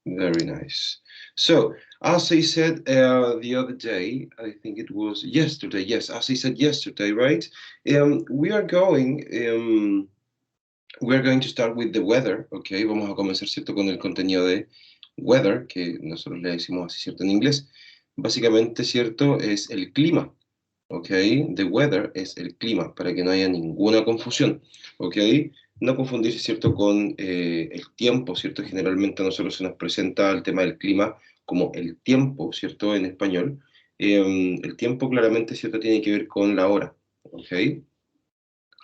Very nice. So, as I said the other day, I think it was yesterday, yes, as I said yesterday, right? We are going to start with the weather, okay? Vamos a comenzar, ¿cierto? Con el contenido de weather, que nosotros le decimos así, ¿cierto? En inglés. Básicamente, ¿cierto? Es el clima, ¿ok? The weather es el clima, para que no haya ninguna confusión, ¿ok? No confundirse, ¿cierto? Con el tiempo, ¿cierto? Generalmente a nosotros se nos presenta el tema del clima como el tiempo, ¿cierto? En español. El tiempo claramente, ¿cierto? Tiene que ver con la hora, ¿ok?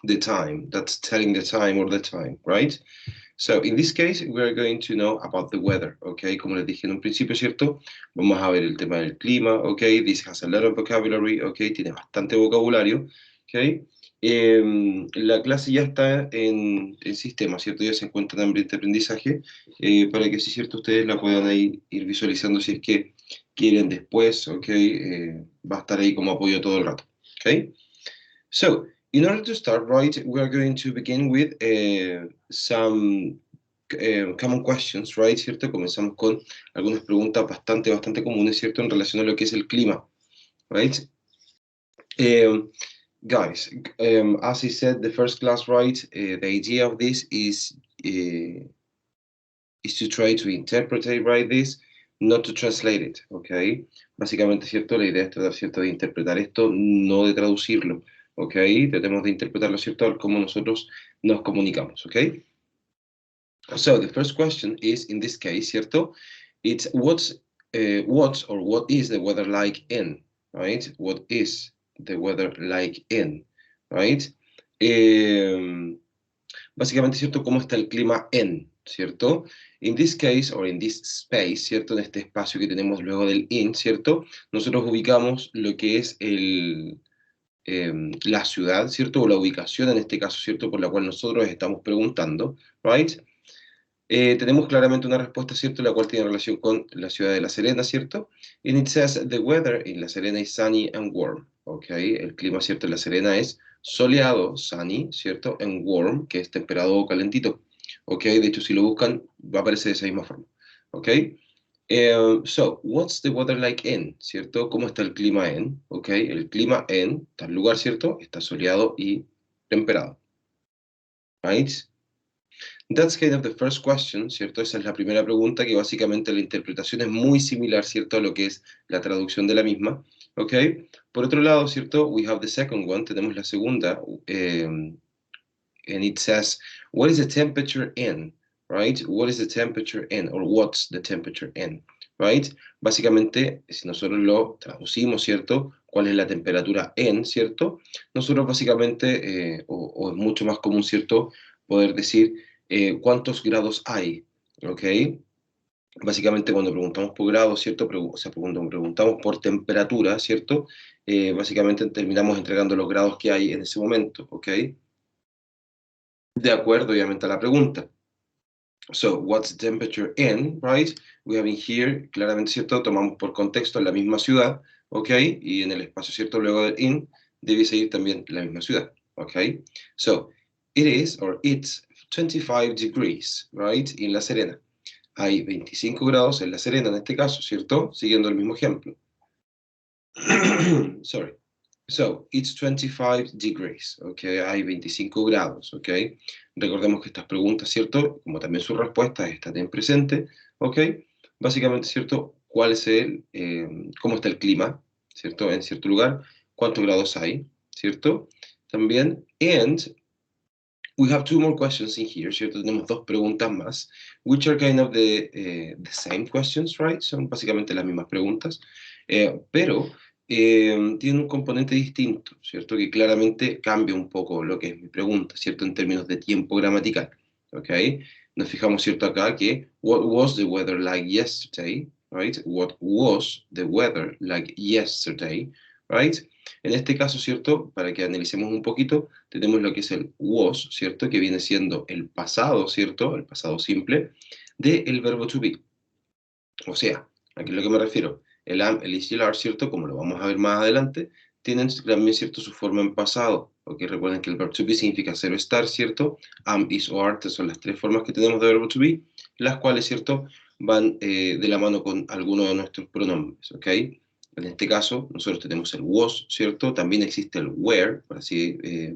The time, that's telling the time or the time, right? So, in this case, we're going to know about the weather, okay? Como les dije en un principio, ¿cierto? Vamos a ver el tema del clima, okay? This has a lot of vocabulary, okay? Tiene bastante vocabulario, okay? La clase ya está en sistema, ¿cierto? Ya se encuentra en ambiente de aprendizaje, para que sí, ¿cierto? Ustedes la puedan ahí ir visualizando si es que quieren después, okay? Va a estar ahí como apoyo todo el rato, okay? So, in order to start, right, we are going to begin with some common questions, right, ¿cierto? Comenzamos con algunas preguntas bastante comunes, ¿cierto? En relación a lo que es el clima, right? Guys, as I said, the first class, right, the idea of this is to try to interpret, right, this, not to translate it, okay? Básicamente, ¿cierto? La idea es tratar, ¿cierto? De interpretar esto, no de traducirlo. ¿Ok? Tratemos de interpretarlo, ¿cierto? Como nosotros nos comunicamos, ¿ok? So, the first question is, in this case, ¿cierto? It's what is the weather like in, right? What is the weather like in, right? Básicamente, ¿cierto? ¿Cómo está el clima en, ¿cierto? In this case, or in this space, ¿cierto? En este espacio que tenemos luego del in, ¿cierto? Nosotros ubicamos lo que es la ciudad, ¿cierto? O la ubicación en este caso, ¿cierto? Por la cual nosotros estamos preguntando, ¿right? Tenemos claramente una respuesta, ¿cierto? La cual tiene relación con la ciudad de La Serena, ¿cierto? And it says the weather in La Serena is sunny and warm, ¿ok? El clima, ¿cierto? En La Serena es soleado, sunny, ¿cierto? And warm, que es temperado o calentito, ¿ok? De hecho, si lo buscan, va a aparecer de esa misma forma, ¿ok? So, what's the weather like in, ¿cierto? ¿Cómo está el clima en? ¿Ok? El clima en tal lugar, ¿cierto? Está soleado y temperado. Right? That's kind of the first question, ¿cierto? Esa es la primera pregunta, que básicamente la interpretación es muy similar, ¿cierto? A lo que es la traducción de la misma. ¿Ok? Por otro lado, ¿cierto? We have the second one, tenemos la segunda, and it says, what is the temperature in? Right? What is the temperature in? Or what's the temperature in? Right? Básicamente, si nosotros lo traducimos, ¿cierto? ¿Cuál es la temperatura en, ¿cierto? Nosotros básicamente, o es mucho más común, ¿cierto? Poder decir cuántos grados hay, ¿ok? Básicamente cuando preguntamos por grados, ¿cierto? O sea, cuando preguntamos por temperatura, ¿cierto? Básicamente terminamos entregando los grados que hay en ese momento, ¿ok? De acuerdo, obviamente, a la pregunta. So, what's the temperature in, right? We have in here, claramente, ¿cierto? Tomamos por contexto la misma ciudad, ¿ok? Y en el espacio, ¿cierto? Luego del in, debe seguir también la misma ciudad, ¿ok? So, it is, or it's 25 degrees, right? En La Serena. Hay 25 grados en La Serena, en este caso, ¿cierto? Siguiendo el mismo ejemplo. Sorry. So, it's 25 degrees, ¿ok? Hay 25 grados, ¿ok? Recordemos que estas preguntas, ¿cierto? Como también sus respuestas están en presente, ¿ok? Básicamente, ¿cierto? ¿Cuál es cómo está el clima, ¿cierto? En cierto lugar, ¿cuántos grados hay, ¿cierto? También, and we have two more questions in here, ¿cierto? Tenemos dos preguntas más, which are kind of the same questions, right? Son básicamente las mismas preguntas, pero tiene un componente distinto, ¿cierto? Que claramente cambia un poco lo que es mi pregunta, ¿cierto? En términos de tiempo gramatical, ¿ok? Nos fijamos, ¿cierto? Acá que, what was the weather like yesterday, right? What was the weather like yesterday, right? En este caso, ¿cierto? Para que analicemos un poquito, tenemos lo que es el was, ¿cierto? Que viene siendo el pasado, ¿cierto? El pasado simple del verbo to be. O sea, aquí es lo que me refiero. El am, el is y el are, ¿cierto? Como lo vamos a ver más adelante, tienen también, ¿cierto? Su forma en pasado. Ok, recuerden que el verbo to be significa ser o estar, ¿cierto? Am, is o are, son las tres formas que tenemos de verbo to be, las cuales, ¿cierto? van de la mano con alguno de nuestros pronombres, ¿ok? En este caso, nosotros tenemos el was, ¿cierto? También existe el were,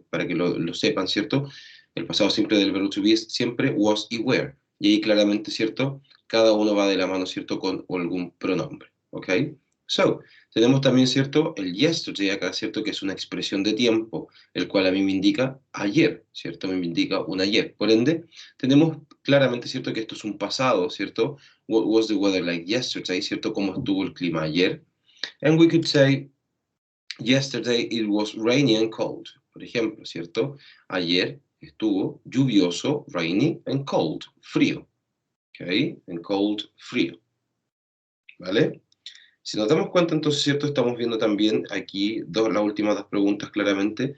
para que lo sepan, ¿cierto? El pasado simple del verbo to be es siempre was y were. Y ahí claramente, ¿cierto? Cada uno va de la mano, ¿cierto? Con algún pronombre, ¿ok? So, tenemos también, ¿cierto? El yesterday acá, ¿cierto? Que es una expresión de tiempo, el cual a mí me indica ayer, ¿cierto? Me indica un ayer. Por ende, tenemos claramente, ¿cierto? Que esto es un pasado, ¿cierto? What was the weather like yesterday, ¿cierto? ¿Cómo estuvo el clima ayer? And we could say, yesterday it was rainy and cold. Por ejemplo, ¿cierto? Ayer estuvo lluvioso, rainy, and cold, frío. ¿Ok? And cold, frío. ¿Vale? Si nos damos cuenta, entonces, ¿cierto? Estamos viendo también aquí las últimas dos preguntas claramente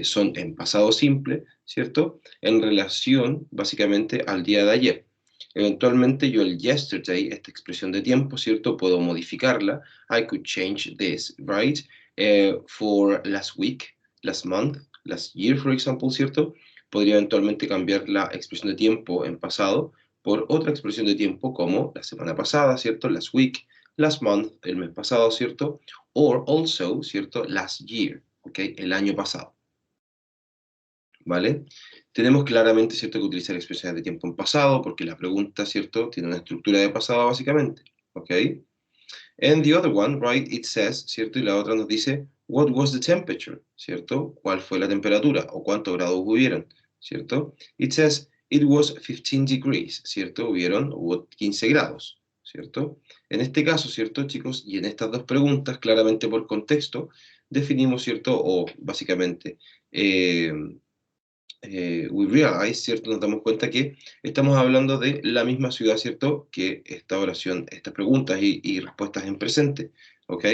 son en pasado simple, ¿cierto? En relación, básicamente, al día de ayer. Eventualmente yo el yesterday, esta expresión de tiempo, ¿cierto? Puedo modificarla. I could change this, right? For last week, last month, last year, for example, ¿cierto? Podría eventualmente cambiar la expresión de tiempo en pasado por otra expresión de tiempo como la semana pasada, ¿cierto? Last week, last month, el mes pasado, ¿cierto? Or also, ¿cierto? Last year, ¿ok? El año pasado, ¿vale? Tenemos claramente, ¿cierto? Que utilizar expresiones de tiempo en pasado porque la pregunta, ¿cierto? Tiene una estructura de pasado básicamente, ¿ok? And the other one, right, it says, ¿cierto? Y la otra nos dice, what was the temperature, ¿cierto? ¿Cuál fue la temperatura o cuántos grados hubieron, ¿cierto? It says, it was 15 degrees, ¿cierto? Hubo 15 grados, ¿cierto? En este caso, ¿cierto, chicos? Y en estas dos preguntas, claramente por contexto, definimos, ¿cierto? O básicamente, we realize, ¿cierto? Nos damos cuenta que estamos hablando de la misma ciudad, ¿cierto? Que esta oración, estas preguntas y respuestas en presente, ¿ok?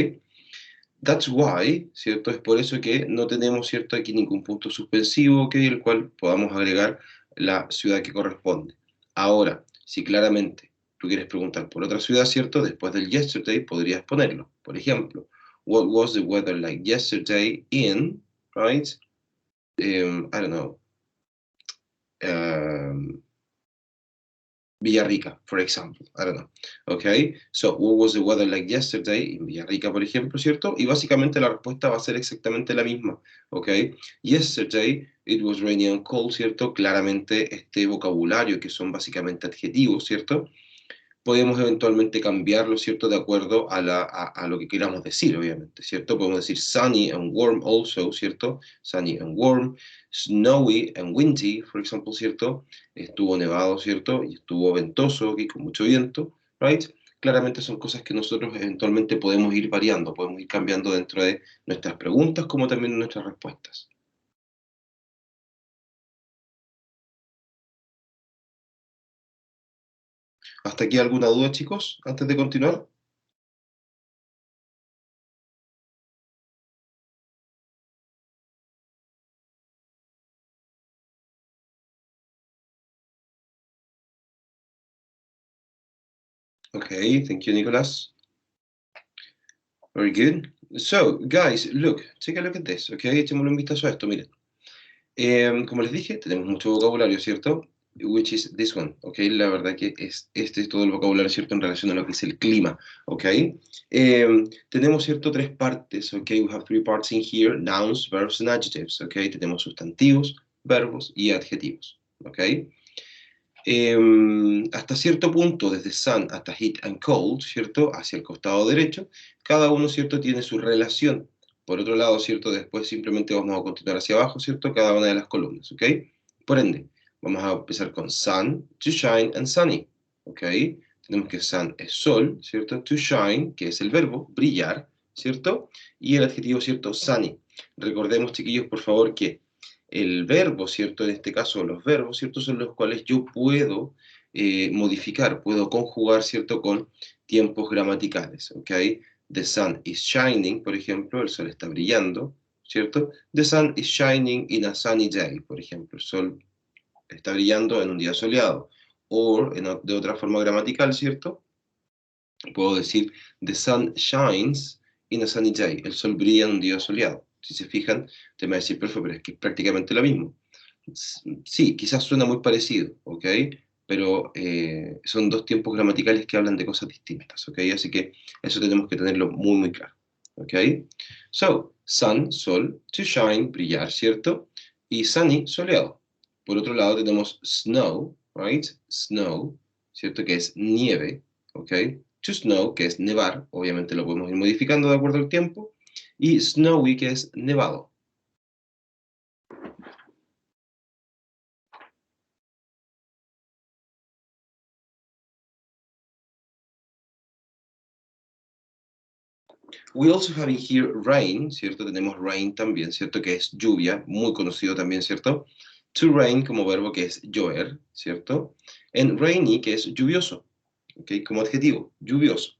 That's why, ¿cierto? Es por eso que no tenemos, ¿cierto? Aquí ningún punto suspensivo, ¿ok? El cual podamos agregar la ciudad que corresponde. Ahora, si claramente tú quieres preguntar por otra ciudad, ¿cierto? Después del yesterday podrías ponerlo. Por ejemplo, what was the weather like yesterday in, right? I don't know. Um, Villarrica, for example. I don't know. Okay, so what was the weather like yesterday in Villarrica, por ejemplo, ¿cierto? Y básicamente la respuesta va a ser exactamente la misma. Okay, yesterday it was rainy and cold, ¿cierto? Claramente este vocabulario que son básicamente adjetivos, ¿cierto? Podemos eventualmente cambiarlo, ¿cierto? De acuerdo a lo que queramos decir, obviamente, ¿cierto? Podemos decir sunny and warm also, ¿cierto? Sunny and warm, snowy and windy, por ejemplo, ¿cierto? Estuvo nevado, ¿cierto? Y estuvo ventoso, aquí con mucho viento, right? Claramente son cosas que nosotros eventualmente podemos ir variando, podemos ir cambiando dentro de nuestras preguntas como también nuestras respuestas. ¿Hasta aquí alguna duda, chicos, antes de continuar? Okay, thank you, Nicholas. Very good. So, guys, look, take a look at this, okay? Echémosle un vistazo a esto, miren. Como les dije, tenemos mucho vocabulario, ¿cierto? Which is this one, ¿ok? La verdad que este es todo el vocabulario, ¿cierto? En relación a lo que es el clima, ¿ok? Tenemos, ¿cierto? Tres partes, ¿ok? We have three parts in here, nouns, verbs, and adjectives, ¿ok? Tenemos sustantivos, verbos y adjetivos, ¿ok? Hasta cierto punto, desde sun hasta heat and cold, ¿cierto? Hacia el costado derecho, cada uno, ¿cierto? Tiene su relación. Por otro lado, ¿cierto? Después simplemente vamos a continuar hacia abajo, ¿cierto? Cada una de las columnas, ¿ok? Por ende, vamos a empezar con sun, to shine, and sunny, ¿ok? Tenemos que sun es sol, ¿cierto? To shine, que es el verbo, brillar, ¿cierto? Y el adjetivo, ¿cierto? Sunny. Recordemos, chiquillos, por favor, que el verbo, ¿cierto? En este caso, los verbos, ¿cierto? Son los cuales yo puedo modificar, puedo conjugar, ¿cierto? Con tiempos gramaticales, ¿ok? The sun is shining, por ejemplo, el sol está brillando, ¿cierto? The sun is shining in a sunny day, por ejemplo, el sol está brillando en un día soleado. O de otra forma gramatical, ¿cierto? Puedo decir, the sun shines in a sunny day, el sol brilla en un día soleado. Si se fijan, te me va a decir, profe, pero es que es prácticamente lo mismo. Sí, quizás suena muy parecido, ¿ok? pero son dos tiempos gramaticales que hablan de cosas distintas, ¿ok? Así que eso tenemos que tenerlo muy, muy claro, ¿ok? So, sun, sol, to shine, brillar, ¿cierto? Y sunny, soleado. Por otro lado tenemos snow, right? Snow, ¿cierto? Que es nieve, ¿ok? To snow, que es nevar, obviamente lo podemos ir modificando de acuerdo al tiempo. Y snowy, que es nevado. We also have in here rain, ¿cierto? Tenemos rain también, ¿cierto? Que es lluvia, muy conocido también, ¿cierto? To rain como verbo que es llover, ¿cierto? And rainy que es lluvioso, ¿ok? Como adjetivo, lluvioso.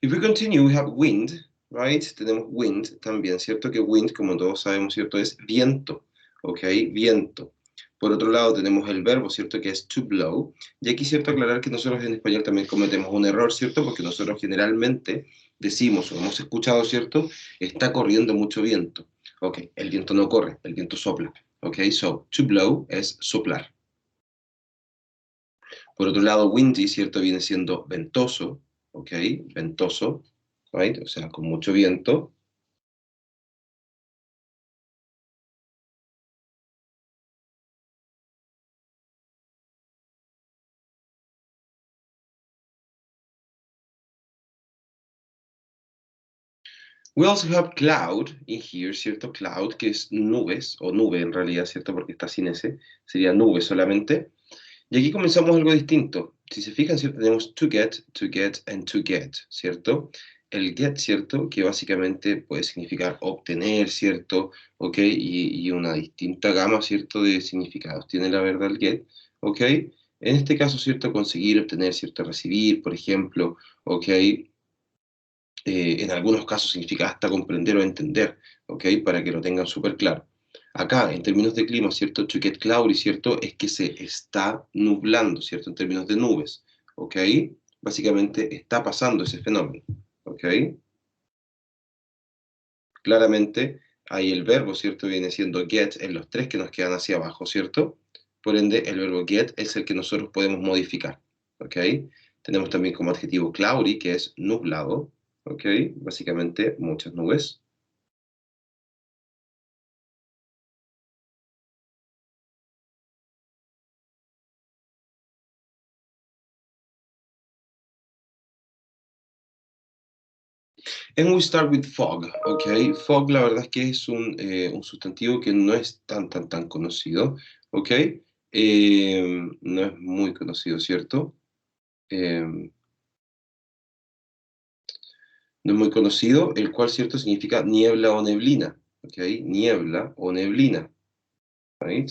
If we continue, we have wind, right? Tenemos wind también, ¿cierto? Que wind, como todos sabemos, ¿cierto? Es viento, ¿ok? Viento. Por otro lado, tenemos el verbo, ¿cierto? Que es to blow. Y aquí, ¿cierto? Aclarar que nosotros en español también cometemos un error, ¿cierto? Porque nosotros generalmente decimos o hemos escuchado, ¿cierto? Está corriendo mucho viento. Ok, el viento no corre, el viento sopla. Ok, so to blow es soplar. Por otro lado, windy, ¿cierto? Viene siendo ventoso, ¿ok? Ventoso, right? O sea, con mucho viento. We also have cloud in here, ¿cierto? Cloud, que es nubes, o nube en realidad, ¿cierto? Porque está sin ese, sería nube solamente. Y aquí comenzamos algo distinto. Si se fijan, ¿cierto? Tenemos and to get, ¿cierto? El get, ¿cierto? Que básicamente puede significar obtener, ¿cierto? ¿Ok? Y una distinta gama, ¿cierto? De significados. Tiene la verdad el get, ¿ok? En este caso, ¿cierto? Conseguir, obtener, ¿cierto? Recibir, por ejemplo, ¿ok? En algunos casos significa hasta comprender o entender, ¿ok? Para que lo tengan súper claro. Acá, en términos de clima, ¿cierto? To get cloudy, ¿cierto? Es que se está nublando, ¿cierto? En términos de nubes, ¿ok? Básicamente está pasando ese fenómeno, ¿ok? Claramente, ahí el verbo, ¿cierto? Viene siendo get en los tres que nos quedan hacia abajo, ¿cierto? Por ende, el verbo get es el que nosotros podemos modificar, ¿ok? Tenemos también como adjetivo cloudy, que es nublado, ¿ok? Básicamente, muchas nubes. And we start with fog, ¿ok? Fog la verdad es que es un sustantivo que no es tan conocido, ¿ok? No es muy conocido, ¿cierto? Eh, no es muy conocido, el cual, ¿cierto? Significa niebla o neblina, ¿ok? Niebla o neblina, ¿right?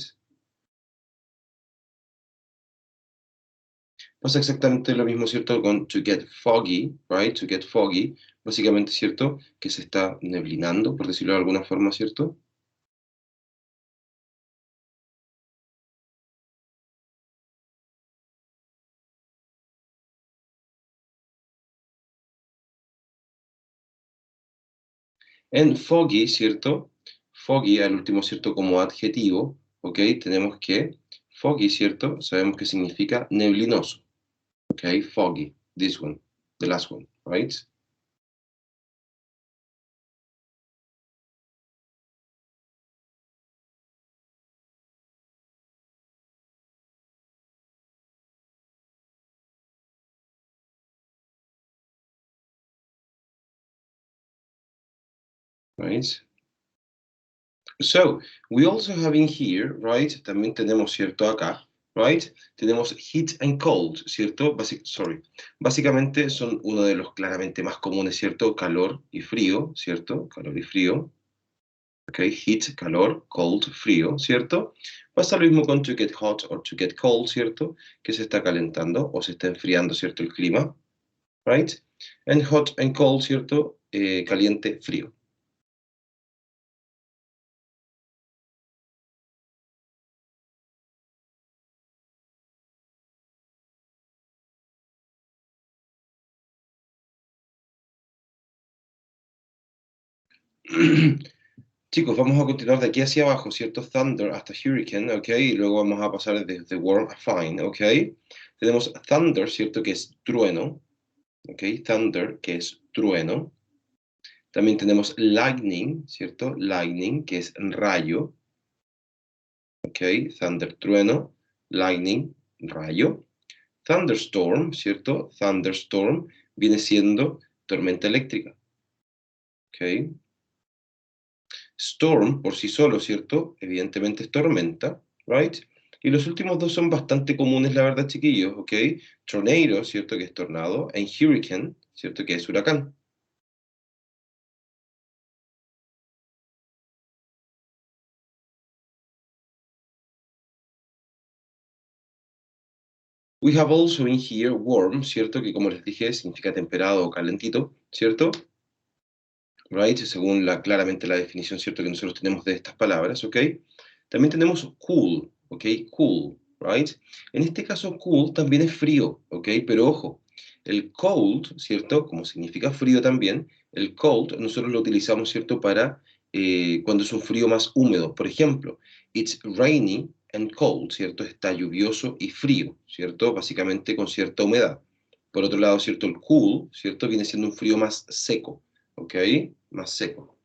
Pasa exactamente lo mismo, ¿cierto? Con to get foggy, right? To get foggy, básicamente, ¿cierto? Que se está neblinando, por decirlo de alguna forma, ¿cierto? En foggy, ¿cierto? Foggy, al último, ¿cierto? Como adjetivo, ¿ok? Tenemos que, foggy, ¿cierto? Sabemos que significa neblinoso, ¿ok? Foggy, this one, the last one, right? Right? So, we also have in here, right? También tenemos, ¿cierto? Acá, right? Tenemos heat and cold, ¿cierto? Básicamente son uno de los claramente más comunes, ¿cierto? Calor y frío, ¿cierto? Calor y frío. Ok, heat, calor, cold, frío, ¿cierto? Pasa lo mismo con to get hot or to get cold, ¿cierto? Que se está calentando o se está enfriando, ¿cierto? El clima, right? And hot and cold, ¿cierto? Caliente, frío. Chicos, vamos a continuar de aquí hacia abajo, ¿cierto? Thunder hasta hurricane, ¿ok? Y luego vamos a pasar desde warm a fine, ¿ok? Tenemos thunder, ¿cierto? Que es trueno, ¿ok? Thunder, que es trueno. También tenemos lightning, ¿cierto? Lightning, que es rayo, ¿ok? Thunder, trueno, lightning, rayo. Thunderstorm, ¿cierto? Thunderstorm viene siendo tormenta eléctrica, ¿ok? Storm por sí solo, ¿cierto? Evidentemente es tormenta, right? Y los últimos dos son bastante comunes, la verdad, chiquillos, ¿ok? Tornado, ¿cierto? Que es tornado, and hurricane, ¿cierto? Que es huracán. We have also in here warm, ¿cierto? Que como les dije, significa temperado o calentito, ¿cierto? Right? Según claramente la definición, ¿cierto? Que nosotros tenemos de estas palabras, ¿ok? También tenemos cool, ¿ok? Cool, right? En este caso, cool también es frío, ¿ok? Pero ojo, el cold, ¿cierto? Como significa frío también, el cold nosotros lo utilizamos, ¿cierto? Para cuando es un frío más húmedo. Por ejemplo, it's rainy and cold, ¿cierto? Está lluvioso y frío, ¿cierto? Básicamente con cierta humedad. Por otro lado, ¿cierto? El cool, ¿cierto? Viene siendo un frío más seco, ¿ok? Más seco.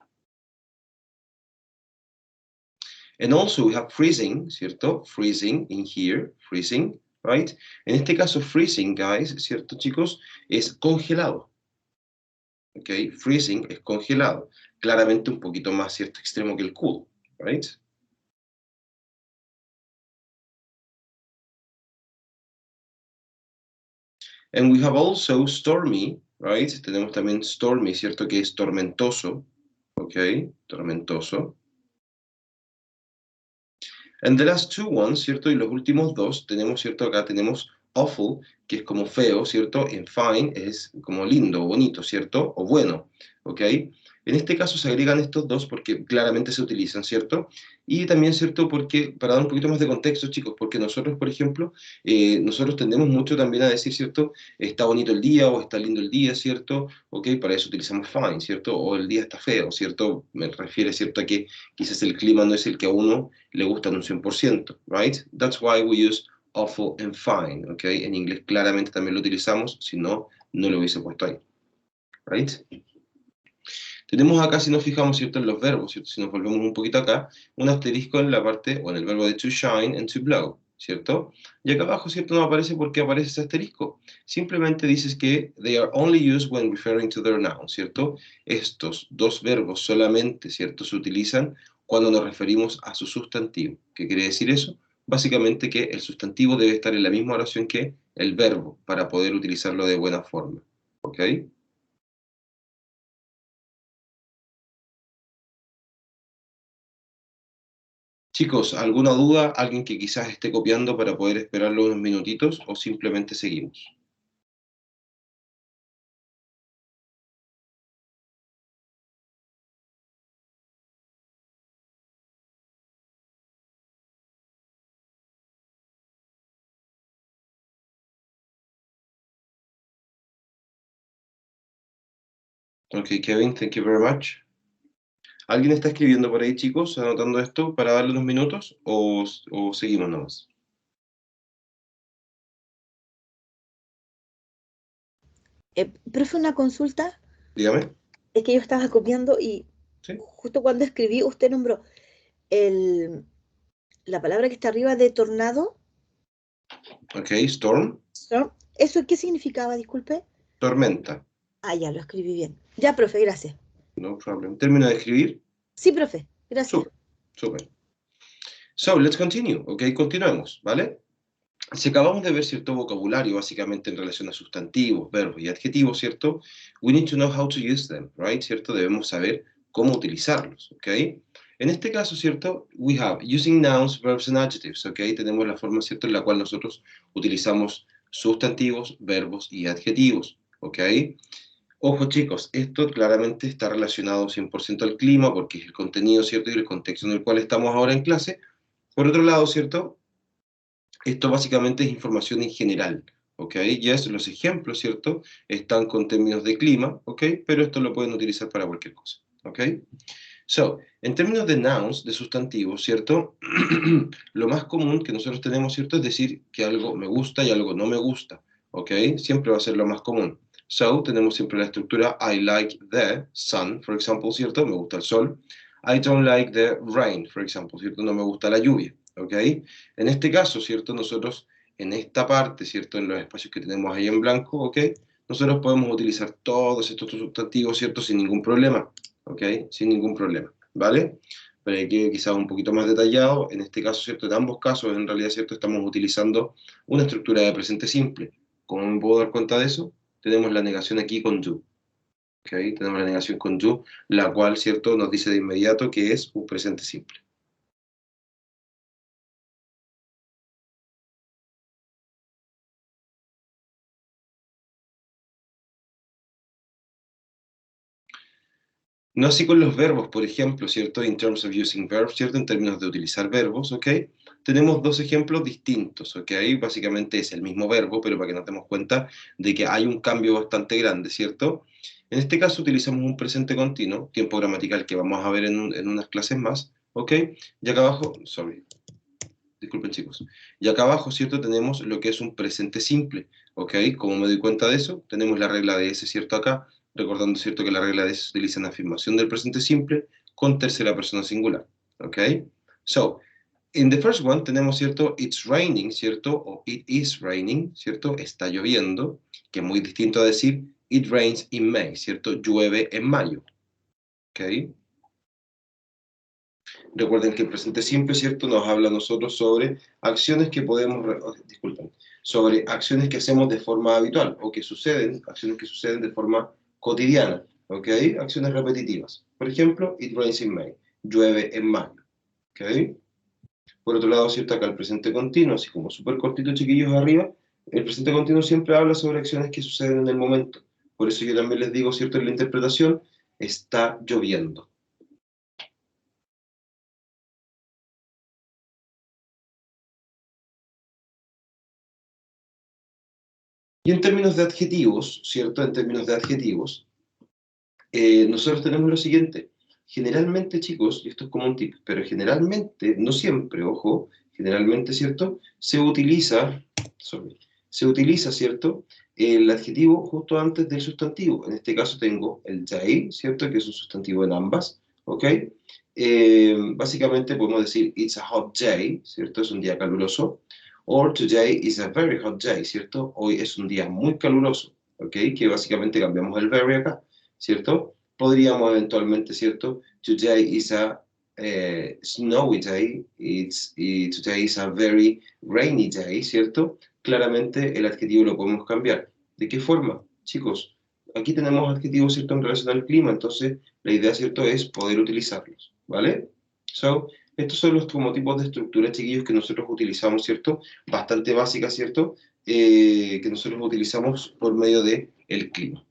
And also we have freezing, ¿cierto? Freezing in here, freezing, right? En este caso, freezing, guys, ¿cierto, chicos? Es congelado, ¿ok? Freezing es congelado. Claramente un poquito más, ¿cierto? Extremo que el cool, right? And we have also stormy, right? Tenemos también stormy, ¿cierto? Que es tormentoso, ¿ok? Tormentoso. And the last two ones, ¿cierto? Y los últimos dos tenemos, ¿cierto? Acá tenemos awful, que es como feo, ¿cierto? And fine es como lindo, bonito, ¿cierto? O bueno, ¿ok? En este caso se agregan estos dos porque claramente se utilizan, ¿cierto? Y también, ¿cierto? Porque, para dar un poquito más de contexto, chicos, porque nosotros, por ejemplo, nosotros tendemos mucho también a decir, ¿cierto? Está bonito el día o está lindo el día, ¿cierto? ¿Ok? Para eso utilizamos fine, ¿cierto? O el día está feo, ¿cierto? Me refiere, ¿cierto? A que quizás el clima no es el que a uno le gustan un 100%, right? That's why we use awful and fine, ¿ok? En inglés claramente también lo utilizamos, si no, no lo hubiese puesto ahí, right? Tenemos acá, si nos fijamos, ¿cierto? En los verbos, ¿cierto? Si nos volvemos un poquito acá, un asterisco en la parte, o en el verbo de to shine and to blow, ¿cierto? Y acá abajo, ¿cierto? No aparece porque aparece ese asterisco. Simplemente dices que they are only used when referring to their noun, ¿cierto? Estos dos verbos solamente, ¿cierto? Se utilizan cuando nos referimos a su sustantivo. ¿Qué quiere decir eso? Básicamente que el sustantivo debe estar en la misma oración que el verbo para poder utilizarlo de buena forma, ¿ok? Chicos, ¿alguna duda? ¿Alguien que quizás esté copiando para poder esperarlo unos minutitos o simplemente seguimos? Ok, Kevin, thank you very much. ¿Alguien está escribiendo por ahí, chicos, anotando esto para darle unos minutos o seguimos nomás? Profe, una consulta. Dígame. Es que yo estaba copiando y ¿Sí? justo cuando escribí, usted nombró el, la palabra que está arriba de tornado. Ok, storm, ¿No? ¿Eso qué significaba? Disculpe. tormenta. Ah, ya lo escribí bien. Ya, profe, gracias. No problem. Termino de escribir. Sí, profe, gracias. Súper, súper. So, let's continue. Ok, continuemos, ¿vale? Si acabamos de ver cierto vocabulario, básicamente en relación a sustantivos, verbos y adjetivos, ¿cierto? We need to know how to use them, right? ¿Cierto? Debemos saber cómo utilizarlos, ¿ok? En este caso, ¿cierto? We have using nouns, verbs and adjectives, ¿ok? Tenemos la forma, ¿cierto? En la cual nosotros utilizamos sustantivos, verbos y adjetivos, ¿ok? Ojo, chicos, esto claramente está relacionado 100% al clima porque es el contenido, ¿cierto? Y el contexto en el cual estamos ahora en clase. Por otro lado, ¿cierto? Esto básicamente es información en general, ¿ok? Yes, los ejemplos, ¿cierto? Están con términos de clima, ¿ok? Pero esto lo pueden utilizar para cualquier cosa. ¿ok? So, en términos de nouns, de sustantivos, ¿cierto? Lo más común que nosotros tenemos, ¿cierto? Es decir que algo me gusta y algo no me gusta, ¿ok? Siempre va a ser lo más común. So, tenemos siempre la estructura I like the sun, por ejemplo, ¿cierto? Me gusta el sol. I don't like the rain, por ejemplo, ¿cierto? No me gusta la lluvia, ¿ok? En este caso, ¿cierto? Nosotros, en esta parte, ¿cierto? En los espacios que tenemos ahí en blanco, ¿ok? Nosotros podemos utilizar todos estos sustantivos, ¿cierto? Sin ningún problema, ¿ok? Sin ningún problema, ¿vale? Para que quede quizás un poquito más detallado, en este caso, ¿cierto? En ambos casos, en realidad, ¿cierto? Estamos utilizando una estructura de presente simple. ¿Cómo me puedo dar cuenta de eso? Tenemos la negación aquí con do, ¿ok? Tenemos la negación con do, la cual, ¿cierto? Nos dice de inmediato que es un presente simple. No así con los verbos, por ejemplo, ¿cierto? In terms of using verbs, ¿cierto? En términos de utilizar verbos, ¿ok? Tenemos dos ejemplos distintos, ¿ok? Básicamente es el mismo verbo, pero para que nos demos cuenta de que hay un cambio bastante grande, ¿cierto? En este caso utilizamos un presente continuo, tiempo gramatical que vamos a ver en unas clases más, ¿ok? Y acá abajo, sorry, disculpen chicos, y acá abajo, ¿cierto? Tenemos lo que es un presente simple, ¿ok? ¿Cómo me doy cuenta de eso? Tenemos la regla de ese, ¿cierto? Acá, recordando, ¿cierto? Que la regla de ese se utiliza en afirmación del presente simple con tercera persona singular, ¿ok? So, in the first one tenemos, ¿cierto? It's raining, ¿cierto? O it is raining, ¿cierto? Está lloviendo, que es muy distinto a decir it rains in May, ¿cierto? Llueve en mayo, ¿ok? Recuerden que el presente simple, ¿cierto? Nos habla a nosotros sobre acciones que podemos, disculpen, sobre acciones que hacemos de forma habitual o que suceden, acciones que suceden de forma cotidiana, ¿ok? Acciones repetitivas. Por ejemplo, it rains in May, llueve en mayo, ¿ok? Por otro lado, ¿cierto? Acá el presente continuo, así como súper cortito, chiquillos, arriba, el presente continuo siempre habla sobre acciones que suceden en el momento. Por eso yo también les digo, ¿cierto? En la interpretación, está lloviendo. Y en términos de adjetivos, ¿cierto? En términos de adjetivos, nosotros tenemos lo siguiente. Generalmente, chicos, y esto es como un tip, pero generalmente, no siempre, ojo, generalmente, ¿cierto? Sorry, se utiliza, ¿cierto? El adjetivo justo antes del sustantivo. En este caso tengo el day, ¿cierto? Que es un sustantivo en ambas, ¿ok? Básicamente podemos decir, it's a hot day, ¿cierto? Es un día caluroso. Or today is a very hot day, ¿cierto? Hoy es un día muy caluroso, ¿ok? Que básicamente cambiamos el very acá, ¿cierto? Podríamos eventualmente, ¿cierto? Today is a snowy day, today is a very rainy day, ¿cierto? Claramente el adjetivo lo podemos cambiar. ¿De qué forma? Chicos, aquí tenemos adjetivos, ¿cierto? En relación al clima, entonces la idea, ¿cierto? Es poder utilizarlos, ¿vale? So, estos son los como tipos de estructuras, chiquillos, que nosotros utilizamos, ¿cierto? Bastante básicas, ¿cierto? Que nosotros utilizamos por medio de el clima.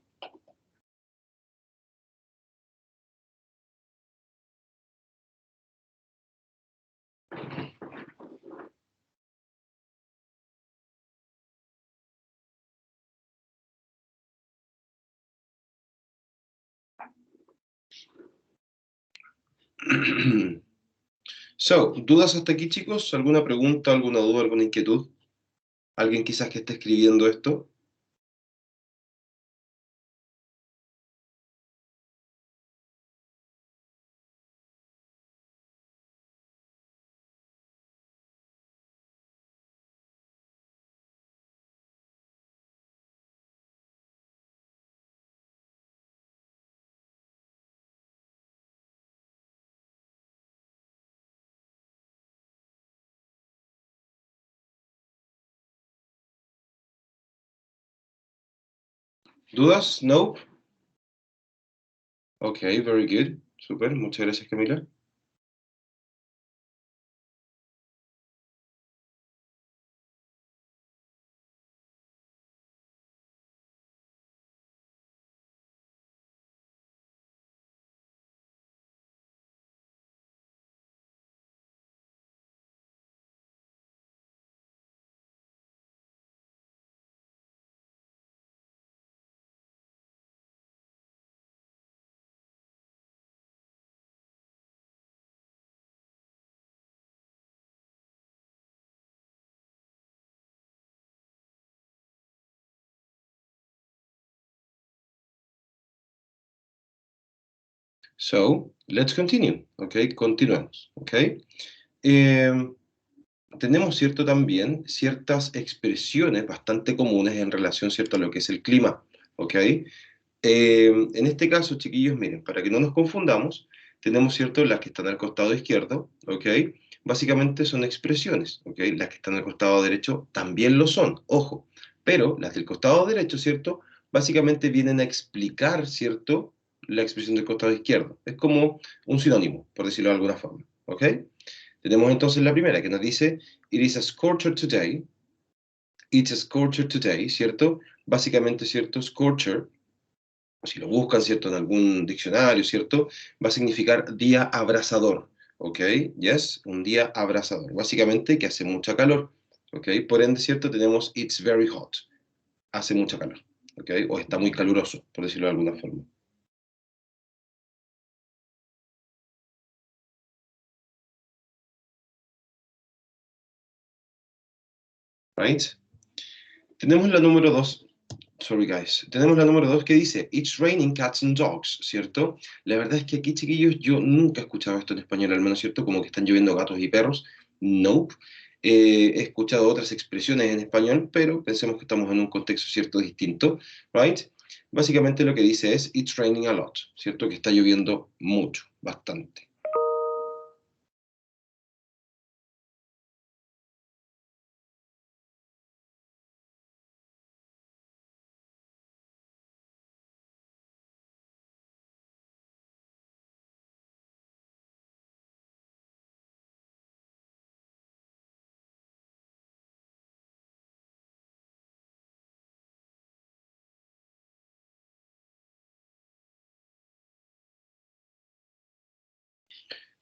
So, ¿dudas hasta aquí, chicos? ¿Alguna pregunta, alguna duda, alguna inquietud? ¿Alguien quizás que esté escribiendo esto? ¿Dudas? ¿No? Ok, very good. Super, muchas gracias, Camila. So, let's continue, ¿ok? Continuamos, ¿ok? Tenemos, ¿cierto? También ciertas expresiones bastante comunes en relación, ¿cierto? A lo que es el clima, ¿ok? En este caso, chiquillos, miren, para que no nos confundamos, tenemos, ¿cierto? Las que están al costado izquierdo, ¿ok? Básicamente son expresiones, ¿ok? Las que están al costado derecho también lo son, ojo, pero las del costado derecho, ¿cierto? Básicamente vienen a explicar, ¿cierto? La expresión del costado izquierdo. Es como un sinónimo, por decirlo de alguna forma, ¿ok? Tenemos entonces la primera que nos dice, It is a scorcher today. It's a scorcher today, ¿cierto? Básicamente, ¿cierto? Scorcher, si lo buscan, ¿cierto? En algún diccionario, ¿cierto? Va a significar día abrasador, ¿ok? Yes, un día abrasador. Básicamente que hace mucha calor, ¿ok? Por ende, ¿cierto? Tenemos It's very hot. Hace mucha calor, ¿ok? O está muy caluroso, por decirlo de alguna forma. Right? Tenemos la número 2. Sorry, guys. Tenemos la número 2 que dice, It's raining cats and dogs, ¿cierto? La verdad es que aquí, chiquillos, yo nunca he escuchado esto en español, al menos, ¿cierto? Como que están lloviendo gatos y perros. Nope. He escuchado otras expresiones en español, pero pensemos que estamos en un contexto, ¿cierto? Distinto, ¿right? Básicamente lo que dice es, It's raining a lot, ¿cierto? Que está lloviendo mucho, bastante.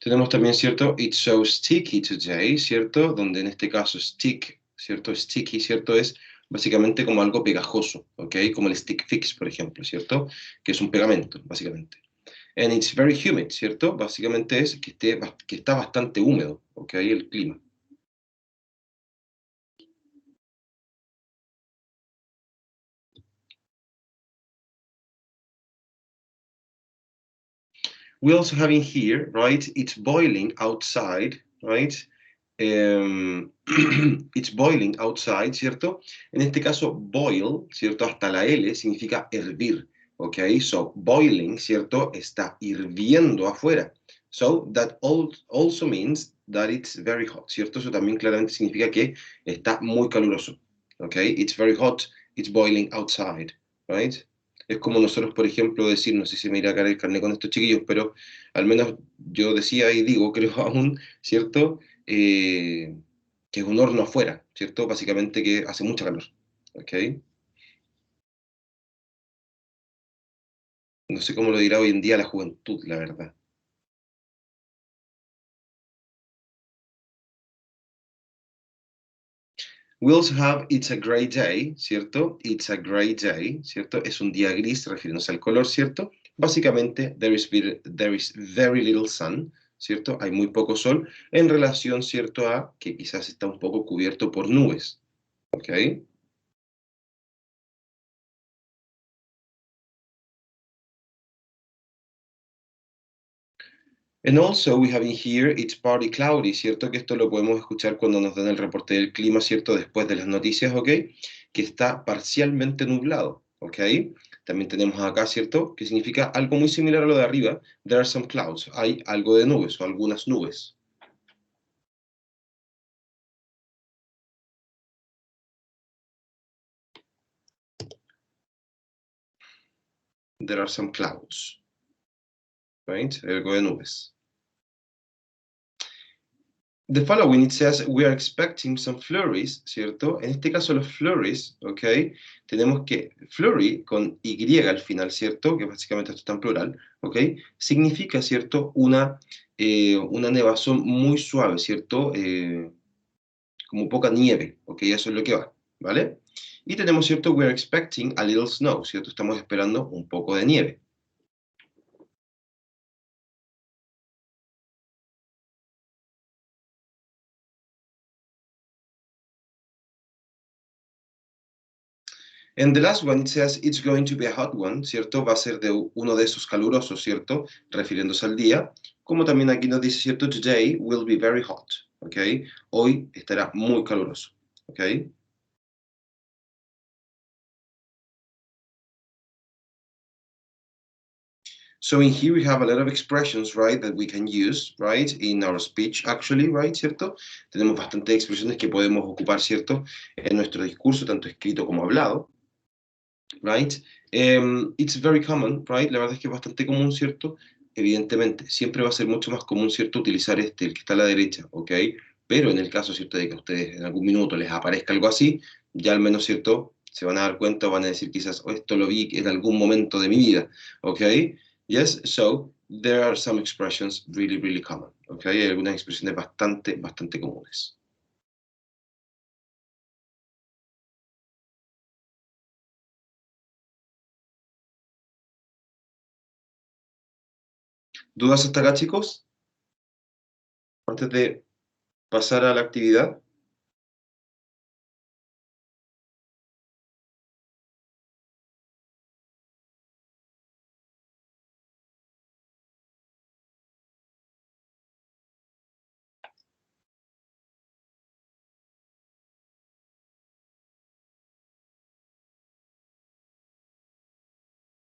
Tenemos también, ¿cierto? It's so sticky today, ¿cierto? Donde en este caso stick, ¿cierto? Sticky, ¿cierto? Es básicamente como algo pegajoso, ¿ok? Como el stick fix, por ejemplo, ¿cierto? Que es un pegamento, básicamente. And it's very humid, ¿cierto? Básicamente es que está bastante húmedo, ¿ok? El clima. We also have in here, right? It's boiling outside, right? It's boiling outside, ¿cierto? En este caso, boil, ¿cierto? Hasta la L significa hervir, ¿ok? So, boiling, ¿cierto? Está hirviendo afuera. So, that also means that it's very hot, ¿cierto? Eso también claramente significa que está muy caluroso, ¿ok? It's very hot, it's boiling outside, right? Es como nosotros, por ejemplo, decir, no sé si me irá a caer el carnet con estos chiquillos, pero al menos yo decía y digo, creo aún, ¿cierto? Que es un horno afuera, ¿cierto? Básicamente que hace mucha calor, ¿ok? No sé cómo lo dirá hoy en día la juventud, la verdad. We also have It's a Gray Day, ¿cierto? It's a Gray Day, ¿cierto? Es un día gris, refiriéndose al color, ¿cierto? Básicamente, there is very little sun, ¿cierto? Hay muy poco sol en relación, ¿cierto? A que quizás está un poco cubierto por nubes, ¿ok? And also we have in here, it's partly cloudy, ¿cierto? Que esto lo podemos escuchar cuando nos dan el reporte del clima, ¿cierto? Después de las noticias, ¿ok? Que está parcialmente nublado, ¿ok? También tenemos acá, ¿cierto? Que significa algo muy similar a lo de arriba. There are some clouds. Hay algo de nubes o algunas nubes. There are some clouds, right? Algo de nubes. The following it says we are expecting some flurries, ¿cierto? En este caso los flurries, ¿ok? Tenemos que flurry con Y al final, ¿cierto? Que básicamente esto está en plural, ¿ok? Significa, ¿cierto? Una nevazón muy suave, ¿cierto? Como poca nieve, ¿ok? Eso es lo que va, ¿vale? Y tenemos, ¿cierto? We are expecting a little snow, ¿cierto? Estamos esperando un poco de nieve. And the last one, it says, it's going to be a hot one, ¿cierto? Va a ser de uno de esos calurosos, ¿cierto? Refiriéndose al día. Como también aquí nos dice, ¿cierto? Today will be very hot, ¿ok? Hoy estará muy caluroso, ¿ok? So in here we have a lot of expressions, right, that we can use, right, in our speech, actually, right, ¿cierto? Tenemos bastantes expresiones que podemos ocupar, ¿cierto? En nuestro discurso, tanto escrito como hablado, right? It's very common, right? La verdad es que es bastante común, ¿cierto? Evidentemente, siempre va a ser mucho más común, ¿cierto? Utilizar el que está a la derecha, ¿ok? Pero en el caso, ¿cierto? De que a ustedes en algún minuto les aparezca algo así, ya al menos, ¿cierto? Se van a dar cuenta o van a decir quizás, oh, esto lo vi en algún momento de mi vida, ¿ok? Yes, so there are some expressions really, really common, ¿ok? Hay algunas expresiones bastante, bastante comunes. ¿Dudas hasta acá, chicos? Antes de pasar a la actividad.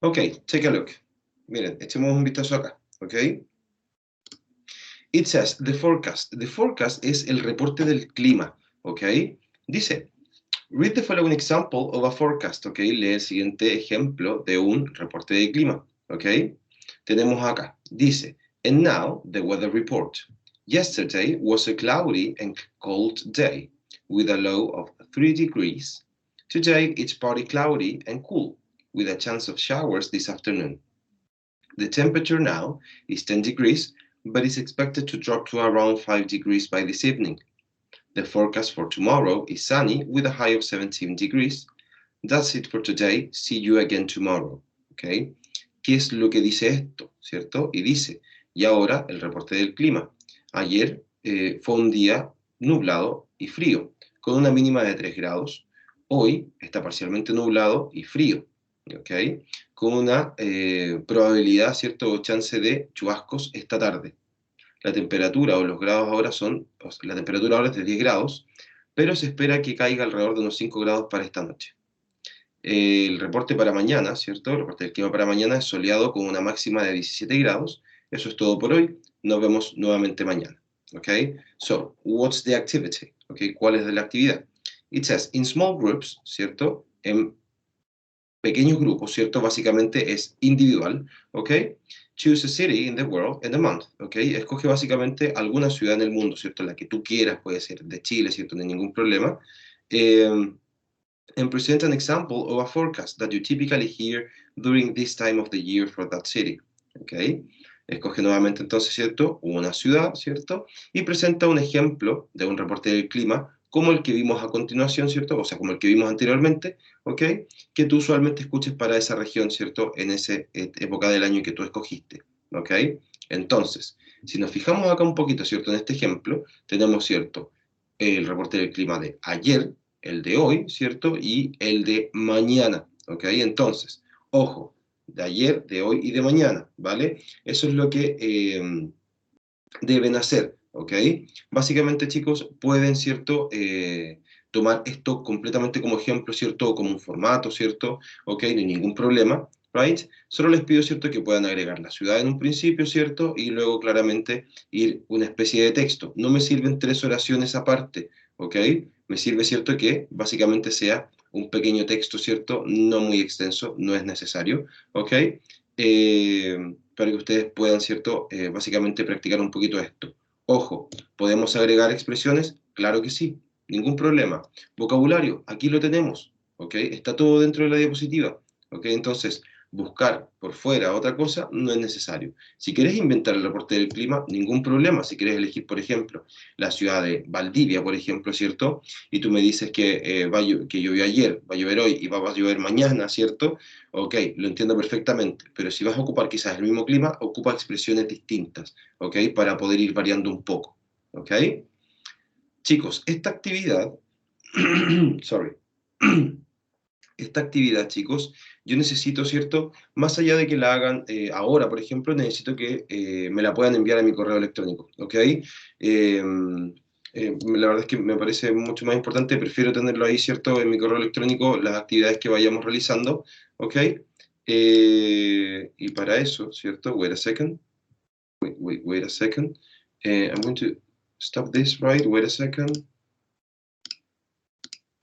Ok, take a look. Miren, echemos un vistazo acá, ¿ok? It says the forecast. The forecast es el reporte del clima, ¿ok? Dice, read the following example of a forecast, ¿ok? Lee el siguiente ejemplo de un reporte de clima, ¿ok? Tenemos acá, dice, and now the weather report. Yesterday was a cloudy and cold day with a low of 3 degrees. Today it's partly cloudy and cool with a chance of showers this afternoon. The temperature now is 10 degrees, but is expected to drop to around 5 degrees by this evening. The forecast for tomorrow is sunny with a high of 17 degrees. That's it for today. See you again tomorrow. ¿Okay? ¿Qué es lo que dice esto? ¿Cierto? Y dice, y ahora el reporte del clima. Ayer fue un día nublado y frío, con una mínima de 3 grados. Hoy está parcialmente nublado y frío, ¿ok? Con una probabilidad, ¿cierto? O chance de chubascos esta tarde. La temperatura o los grados ahora son, la temperatura ahora es de 10 grados, pero se espera que caiga alrededor de unos 5 grados para esta noche. El reporte para mañana, ¿cierto? El reporte del clima para mañana es soleado con una máxima de 17 grados. Eso es todo por hoy. Nos vemos nuevamente mañana. Okay? So, what's the activity? Okay, ¿cuál es la actividad? It says, in small groups, ¿cierto? En pequeños grupos, ¿cierto? Básicamente es individual, ¿ok? Choose a city in the world and a month, ¿ok? Escoge básicamente alguna ciudad en el mundo, ¿cierto? La que tú quieras, puede ser de Chile, ¿cierto? No hay ningún problema. And present an example of a forecast that you typically hear during this time of the year for that city, ¿ok? Escoge nuevamente entonces, ¿cierto? Una ciudad, ¿cierto? Y presenta un ejemplo de un reporte del clima como el que vimos a continuación, ¿cierto? O sea, como el que vimos anteriormente, ¿ok? Que tú usualmente escuches para esa región, ¿cierto? En esa época del año que tú escogiste, ¿ok? Entonces, si nos fijamos acá un poquito, ¿cierto? En este ejemplo, tenemos, ¿cierto? El reporte del clima de ayer, el de hoy, ¿cierto? Y el de mañana, ¿ok? Entonces, ojo, de ayer, de hoy y de mañana, ¿vale? Eso es lo que deben hacer, ¿ok? Básicamente, chicos, pueden, ¿cierto? Tomar esto completamente como ejemplo, ¿cierto? O como un formato, ¿cierto? ¿Ok? No hay ningún problema, ¿right? Solo les pido, ¿cierto? Que puedan agregar la ciudad en un principio, ¿cierto? Y luego, claramente, ir una especie de texto. No me sirven 3 oraciones aparte, ¿ok? Me sirve, ¿cierto? Que básicamente sea un pequeño texto, ¿cierto? No muy extenso, no es necesario, ¿ok? Para que ustedes puedan, ¿cierto? Básicamente practicar un poquito esto. Ojo, ¿podemos agregar expresiones? Claro que sí, ningún problema. Vocabulario, aquí lo tenemos, ¿ok? Está todo dentro de la diapositiva, ¿ok? Entonces, buscar por fuera otra cosa no es necesario. Si quieres inventar el reporte del clima, ningún problema. Si quieres elegir, por ejemplo, la ciudad de Valdivia, por ejemplo, ¿cierto? Y tú me dices que, que llovió ayer, va a llover hoy y va a llover mañana, ¿cierto? Ok, lo entiendo perfectamente, pero si vas a ocupar quizás el mismo clima, ocupa expresiones distintas, ¿ok? Para poder ir variando un poco, ¿ok? Chicos, esta actividad, sorry, esta actividad, chicos, yo necesito, ¿cierto? Más allá de que la hagan ahora, por ejemplo, necesito que me la puedan enviar a mi correo electrónico, ¿ok? La verdad es que me parece mucho más importante, prefiero tenerlo ahí, ¿cierto? En mi correo electrónico, las actividades que vayamos realizando, ¿ok? Y para eso, ¿cierto? Wait a second. Wait a second. I'm going to stop this, right? Wait a second.